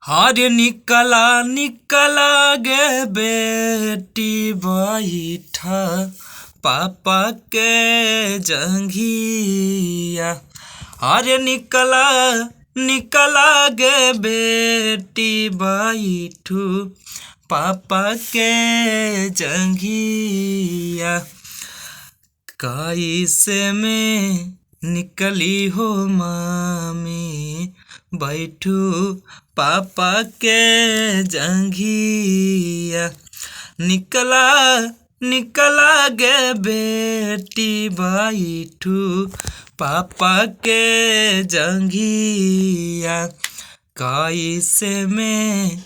हर निकला निकला गे बेटी बैठा पापा के जंघिया। हर निकला निकला गे बेटी बैठू पापा के जंघिया। कैसे में निकली हो मामी बैठू पापा के जंघिया। निकला निकला गे बेटी बैठू पापा के जंघिया। कैसे में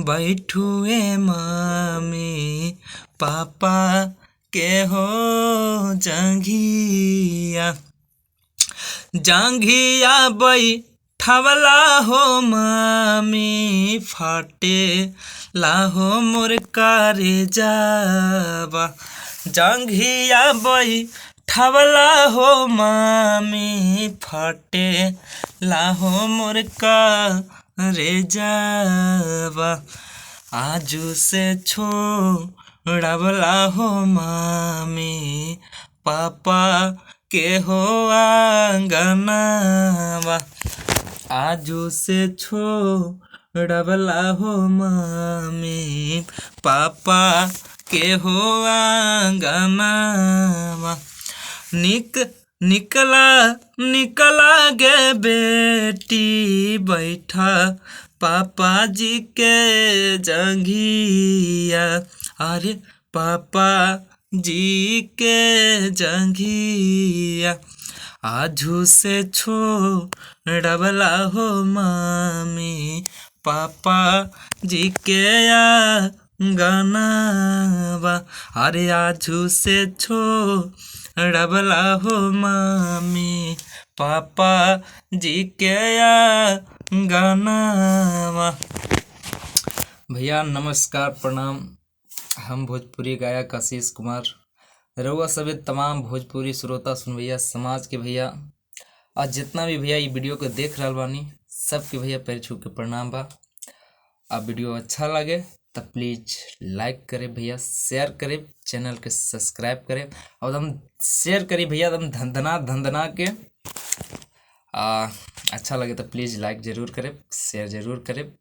बैठू ए मामी पापा के हो जंघिया। जंघिया बैठवला हो मामी फाटे लाहो मोर कारे जाबा। जंघिया बैठवला हो मामी फाटे लाहो मोर कारे जाबा। आजू से छोड़वला हो मामी पापा के हो आंगनावा। आजू से छोड़वला हो मामी पापा के हो आंगनावा। निकला निकला गे बेटी बैठा पापा जी के जंघिया। अरे पापा जी के जंघिया। आजू से छोड़वला हो मामी पापा जी के आंगनावा। अरे आजू से छोड़वला हो मामी पापा जी के आंगनावा। भैया नमस्कार प्रणाम। हम भोजपुरी गायक आशीष कुमार रउआ सभी तमाम भोजपुरी श्रोता सुन भैया समाज के भैया आज जितना भी भैया ये वीडियो को देख रहा बानी सबके भैया पैर छू के प्रणाम बा। अब वीडियो अच्छा लगे तो प्लीज़ लाइक करे भैया, शेयर करे, चैनल के सब्सक्राइब करे और हम शेयर करी भैया एकदम धंधना के। अच्छा लगे तो प्लीज़ लाइक ज़रूर करे, शेयर ज़रूर करे।